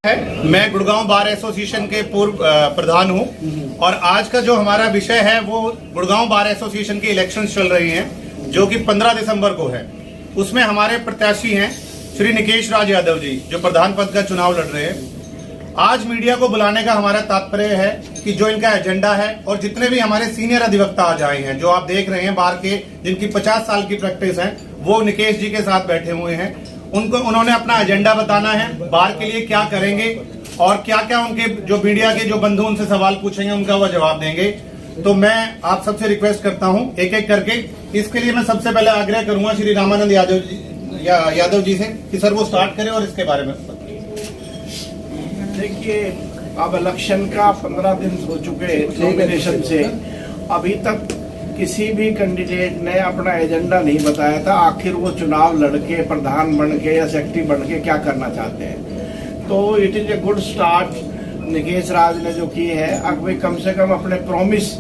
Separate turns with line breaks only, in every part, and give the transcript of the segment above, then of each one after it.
है। मैं Gurgaon bar association के पूर्व प्रधान हूं और आज का जो हमारा विषय है वो गुड़गांव बार एसोसिएशन के इलेक्शंस चल रही हैं जो कि 15 दिसंबर को है। उसमें हमारे प्रत्याशी हैं श्री निकेश राज यादव जी जो प्रधान पद का चुनाव लड़ रहे हैं। आज मीडिया को बुलाने का हमारा तात्पर्य है कि जो इनका एजेंडा है और जितने भी हमारे सीनियर अधिवक्ता आज आए हैं जो आप देख रहे हैं बार के जिनकी 50 साल की प्रैक्टिस है वो निकेश जी के साथ बैठे हुए हैं। उन्होंने अपना एजेंडा बताना है, बार के लिए क्या करेंगे और क्या क्या उनके जो मीडिया के जो बंधु उनसे सवाल पूछेंगे उनका वो जवाब देंगे। तो मैं आप सबसे रिक्वेस्ट करता हूं एक एक करके। इसके लिए मैं सबसे पहले आग्रह करूंगा श्री रामानंद यादव जी से कि सर वो स्टार्ट करें और इसके बारे में।
देखिए, अब इलेक्शन का 15 दिन हो चुके नॉमिनेशन से, अभी तक किसी भी कैंडिडेट ने अपना एजेंडा नहीं बताया था आखिर वो चुनाव लड़के प्रधान बन के या सेक्रेटरी बन के क्या करना चाहते हैं। तो it is a good start Nikesh Raj ने जो की है। अब भाई कम से कम अपने प्रॉमिस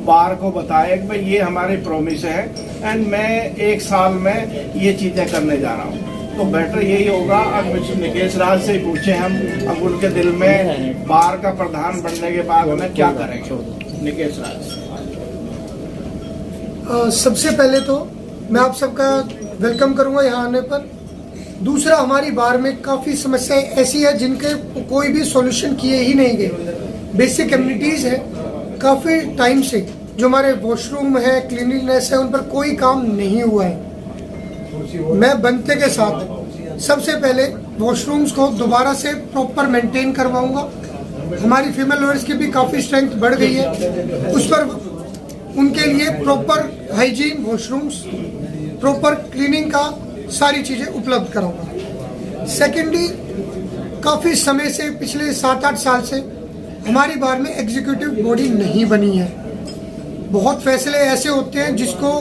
बार को बताए कि भाई ये हमारी प्रॉमिस है एंड मैं 1 साल में ये चीजें करने जा रहा हूँ। तो बेटर यही होगा अब निकेश राज से ही पूछे हम अब उनके दिल में बार का प्रधान बनने के बाद हमें क्या करेंगे। निकेश राज।
सबसे पहले तो मैं आप सबका वेलकम करूंगा यहाँ आने पर। दूसरा, हमारी बार में काफ़ी समस्याएं ऐसी है जिनके कोई भी सॉल्यूशन किए ही नहीं गए। बेसिक कम्युनिटीज़ है, काफ़ी टाइम से जो हमारे वॉशरूम है, क्लीनिंगनेस है, उन पर कोई काम नहीं हुआ है। मैं बनते के साथ सबसे पहले वॉशरूम्स को दोबारा से प्रॉपर मेंटेन करवाऊंगा। हमारी फीमेल लॉयर्स की भी काफ़ी स्ट्रेंथ बढ़ गई है, उस पर उनके लिए proper hygiene washrooms, proper cleaning का सारी चीज़ें उपलब्ध कराऊंगा। सेकेंडली, काफ़ी समय से पिछले 7-8 साल से हमारी बार में एग्जीक्यूटिव बॉडी नहीं बनी है। बहुत फैसले ऐसे होते हैं जिसको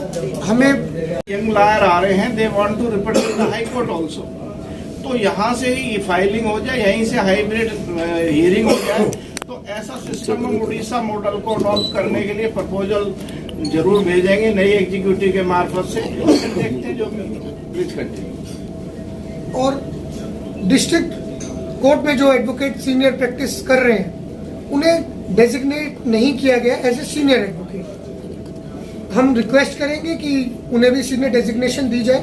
हमें
यंग लॉयर आ रहे हैं, they want to represent the high court also. तो यहाँ से ही फाइलिंग हो जाए, यहीं से हाइब्रिड हियरिंग हो जाए। तो ऐसा सिस्टम हम उड़ीसा मॉडल को अडॉप्ट करने के लिए प्रपोजल जरूर भेजेंगे नई एग्जीक्यूटिव के मार्फत से। देखते हैं जो प्लीज करते।
और डिस्ट्रिक्ट कोर्ट में जो एडवोकेट सीनियर प्रैक्टिस कर रहे हैं उन्हें डेजिग्नेट नहीं किया गया एज ए सीनियर एडवोकेट। हम रिक्वेस्ट करेंगे कि उन्हें भी सीनियर डेजिग्नेशन दी जाए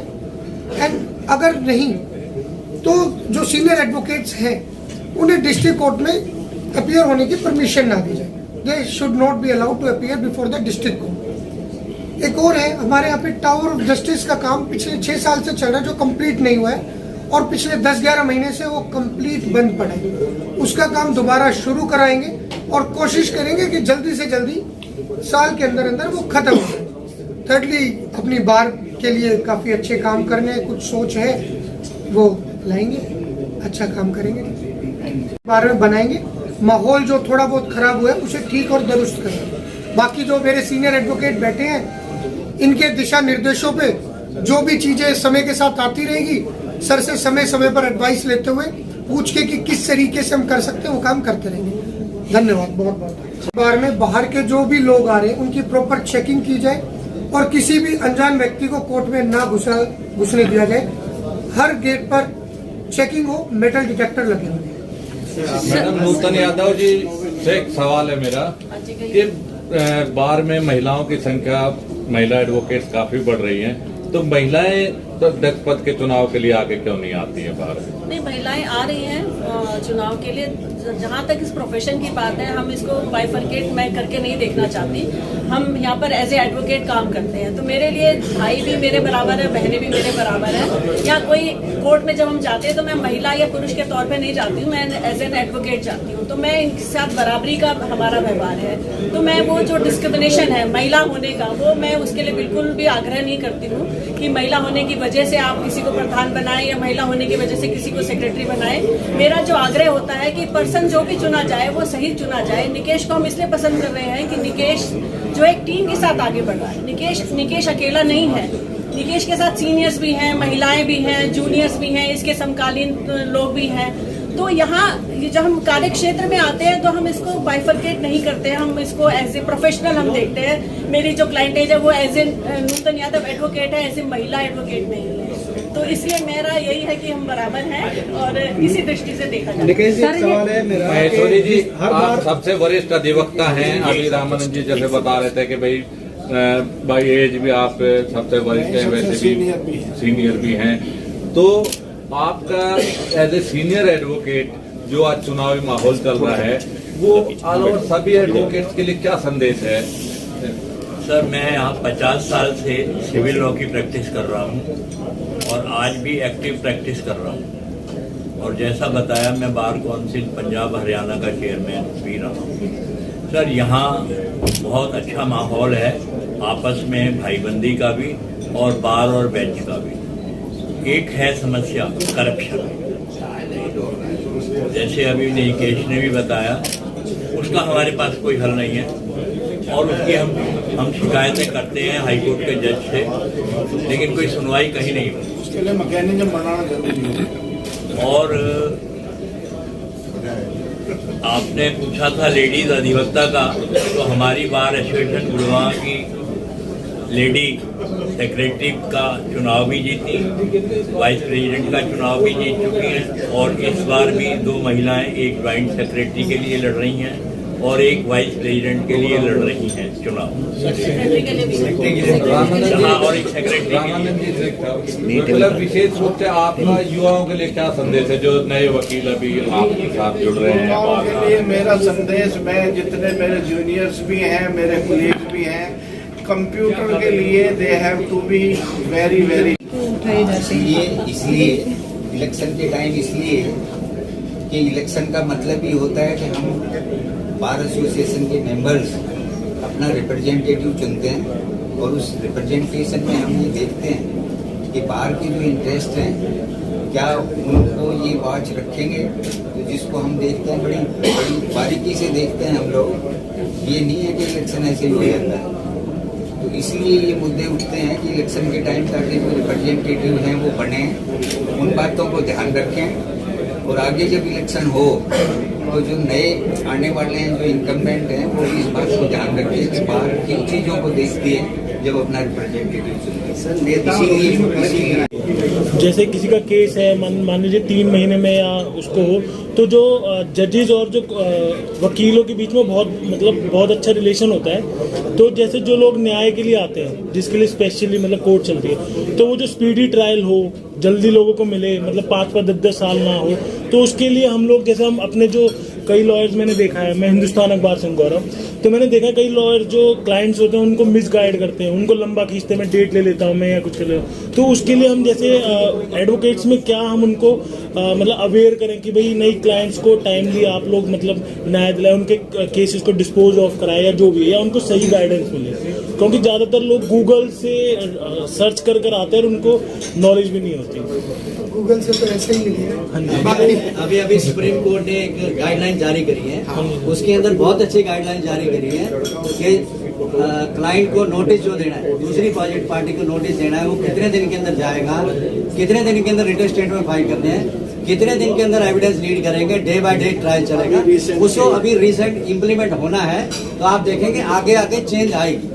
एंड अगर नहीं तो जो सीनियर एडवोकेट्स हैं उन्हें डिस्ट्रिक्ट कोर्ट में अपीयर होने की परमिशन ना दी जाए। They should not be allowed to appear before the district court. एक और है, हमारे यहाँ पे टावर ऑफ जस्टिस का काम पिछले 6 साल से चल रहा है जो कंप्लीट नहीं हुआ है और पिछले 10-11 महीने से वो कंप्लीट बंद पड़ा है। उसका काम दोबारा शुरू कराएंगे और कोशिश करेंगे कि जल्दी से जल्दी साल के अंदर अंदर वो खत्म हो जाए। थर्डली, अपनी बार के लिए काफ़ी अच्छे काम करने कुछ सोच है, वो लाएंगे, अच्छा काम करेंगे, बार में बनाएंगे। माहौल जो थोड़ा बहुत खराब हुआ है उसे ठीक और दुरुस्त करें। बाकी जो मेरे सीनियर एडवोकेट बैठे हैं इनके दिशा निर्देशों पे जो भी चीजें समय के साथ आती रहेगी, सर से समय समय पर एडवाइस लेते हुए पूछ के कि किस तरीके से हम कर सकते हैं वो काम करते रहेंगे। धन्यवाद, बहुत बहुत। बार में बाहर के जो भी लोग आ रहे हैं उनकी प्रॉपर चेकिंग की जाए और किसी भी अनजान व्यक्ति को कोर्ट में ना घुसने दिया जाए। हर गेट पर चेकिंग हो, मेटल डिटेक्टर लगे होंगे।
मैडम नूतन यादव जी से एक सवाल है मेरा कि बार में महिलाओं की संख्या, महिला एडवोकेट्स काफी बढ़ रही हैं, तो महिलाएं तो अध्यक्ष पद के चुनाव के लिए आगे क्यों नहीं आती है बार?
नहीं, महिलाएं आ रही हैं चुनाव के लिए। जहाँ तक इस प्रोफेशन की बात है, हम इसको बाइफरकेट मैं करके नहीं देखना चाहती। हम यहाँ पर एज ए एडवोकेट काम करते हैं, तो मेरे लिए भाई भी मेरे बराबर है, बहनें भी मेरे बराबर है। या कोई कोर्ट में जब हम जाते हैं तो मैं महिला या पुरुष के तौर पे नहीं जाती हूँ, मैं एज एन एडवोकेट जाती हूँ। तो मैं इनके साथ बराबरी का हमारा व्यवहार है। तो मैं वो जो डिस्क्रिमिनेशन है महिला होने का, वो मैं उसके लिए बिल्कुल भी आग्रह नहीं करती हूँ कि महिला होने की वजह से आप किसी को प्रधान बनाएं या महिला होने की वजह से किसी को सेक्रेटरी बनाएं। मेरा जो आग्रह होता है कि पर्सन जो भी चुना जाए वो सही चुना जाए। निकेश को हम इसलिए पसंद कर रहे हैं कि निकेश जो एक टीम के साथ आगे बढ़ रहा है। निकेश अकेला नहीं है, निकेश के साथ सीनियर्स भी हैं, महिलाएं भी हैं, जूनियर्स भी हैं, इसके समकालीन लोग भी हैं। तो यहाँ जब हम कार्य क्षेत्र में आते हैं तो हम इसको बाइफरकेट नहीं करते हैं, हम इसको एज ए प्रोफेशनल हम देखते हैं। मेरी जो क्लाइंटेज है वो as a Nutan Yadav advocate है, एज ए महिला एडवोकेट नहीं है। तो इसलिए मेरा यही है कि हम बराबर हैं और इसी दृष्टि से देखा जाए।
निकेश जी, एक सवाल है मेरा
महेश्वरी जी,
कि हर
आप
बार
सबसे वरिष्ठ अधिवक्ता हैं। अभी रामानंद जी जैसे बता रहे थे कि भाई बाई एज भी आप सबसे वरिष्ठ हैं, वैसे भी सीनियर भी हैं। तो आपका एज ए सीनियर एडवोकेट जो आज चुनावी माहौल चल रहा है, वो ऑल ओवर सभी एडवोकेट्स के लिए क्या संदेश है?
सर, मैं यहाँ 50 साल से सिविल लॉ की प्रैक्टिस कर रहा हूँ और आज भी एक्टिव प्रैक्टिस कर रहा हूँ। और जैसा बताया, मैं बार काउंसिल पंजाब हरियाणा का चेयरमैन भी रहा हूँ। सर, यहाँ बहुत अच्छा माहौल है, आपस में भाईबंदी का भी और बार और बेंच का भी। एक है समस्या करप्शन, जैसे अभी निकेश ने भी बताया, उसका हमारे पास कोई हल नहीं है और उसकी हम शिकायतें करते हैं हाईकोर्ट के जज से, लेकिन कोई सुनवाई कहीं नहीं होती।
उसके लिए मैकेनिज्म बनाना जरूरी है।
और आपने पूछा था लेडीज अधिवक्ता का, तो हमारी बार एसोसिएशन गुड़गांव की लेडी सेक्रेटरी का चुनाव भी जीती, वाइस प्रेसिडेंट का चुनाव भी जीत चुकी हैं और इस बार भी 2 महिलाएं एक ज्वाइंट सेक्रेटरी के लिए लड़ रही हैं और एक वाइस प्रेसिडेंट के लिए लड़ रही हैं चुनाव। हाँ, और एक सेक्रेटरी।
रामानंद जी से मतलब विशेष रूप से आपका युवाओं के लिए क्या संदेश है, जो नए वकील अभी आपके साथ जुड़ रहे हैं?
युवाओं के लिए मेरा संदेश, मैं जितने मेरे जूनियर्स भी हैं, मेरे कोलीग्स भी हैं, कंप्यूटर के लिए they have to be very very.
इसलिए इलेक्शन के टाइम इसलिए कि इलेक्शन का मतलब ही होता है कि हम बार एसोसिएशन के मेंबर्स अपना रिप्रेजेंटेटिव चुनते हैं और उस रिप्रेजेंटेशन में हम ये देखते हैं कि बार के जो इंटरेस्ट हैं क्या उनको ये वॉच रखेंगे। तो जिसको हम देखते हैं बड़ी बारीकी से देखते हैं हम लोग, ये नहीं है कि इलेक्शन ऐसे ही हो जाता है। तो इसलिए ये मुद्दे उठते हैं कि इलेक्शन के टाइम ताकि जो रिप्रेजेंटेटिव हैं वो बने, उन बातों को ध्यान रखें और आगे जब इलेक्शन हो तो जो नए आने वाले हैं, जो इनकम्बेंट हैं, वो इस बात को ध्यान रखें कि बाहर किन चीज़ों को देखती है जब अपना रिप्रेजेंटेटिव चुनते हैं। इसीलिए
जैसे किसी का केस है, मान लीजिए 3 महीने में या उसको हो, तो जो जजेस और जो वकीलों के बीच में बहुत अच्छा रिलेशन होता है। तो जैसे जो लोग न्याय के लिए आते हैं, जिसके लिए स्पेशली कोर्ट चलती है, तो वो जो स्पीडी ट्रायल हो, जल्दी लोगों को मिले, 5-10 साल ना हो, तो उसके लिए हम लोग जैसे हम अपने जो कई लॉयर्स मैंने देखा है, मैं हिंदुस्तान अखबार से गौरव, तो मैंने देखा कई लॉयर जो क्लाइंट्स होते हैं उनको मिसगाइड करते हैं, उनको लंबा खींचते हैं, मैं डेट ले लेता हूँ मैं या कुछ कर लेता हूँ। तो उसके लिए हम जैसे एडवोकेट्स में क्या हम उनको अवेयर करें कि भाई नई क्लाइंट्स को टाइमली आप लोग न्याय दिलाए, उनके केसेस को डिस्पोज ऑफ कराए या जो भी है, या उनको सही गाइडेंस मिले, क्योंकि ज़्यादातर लोग गूगल से सर्च कर आते हैं और उनको नॉलेज भी नहीं होती।
गूगल से तो ऐसे ही मिली है।
अभी सुप्रीम कोर्ट ने एक गाइडलाइन जारी करी है, उसके अंदर बहुत अच्छी गाइडलाइन जारी करी है कि क्लाइंट को नोटिस जो देना है, दूसरी पार्टी को नोटिस देना है, वो कितने दिन के अंदर जाएगा, कितने दिन के अंदर रिटन स्टेटमेंट फाइल करने हैं, कितने दिन के अंदर एविडेंस लीड करेंगे, डे बाय डे ट्रायल चलेगा, उसको अभी रिसेंट इम्प्लीमेंट होना है। तो आप देखेंगे आगे चेंज आएगी।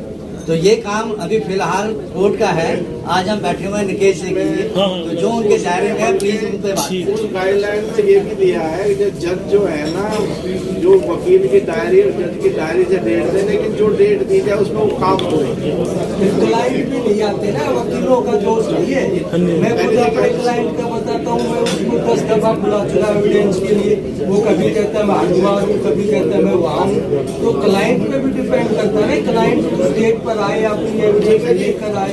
तो ये काम अभी फिलहाल कोर्ट का है। आज हम बैठे हुए निकेश से कीजिए, तो जो उनके दायरे में है प्लीज उन पे बात।
उस गाइडलाइन से ये भी दिया है कि जज जो है ना, जो वकील की डायरी और जज की डायरी से डेट दे, लेकिन जो डेट दी जाए उसमें वो काम हो रही है।
क्लाइंट भी नहीं आते ना, वकीलों का दोष नहीं है। मैं खुद अपने क्लाइंट का बताता हूँ, मैं उसको 10 दफा बुला चुका एविडेंस के लिए, वो कभी कहता है मैं हरिद्वार हूँ, कभी कहता है मैं वहाँ हूँ। तो क्लाइंट पे भी डिपेंड करता है, क्लाइंट उस डेट पर आए, अपनी एविडेंस लेकर आए।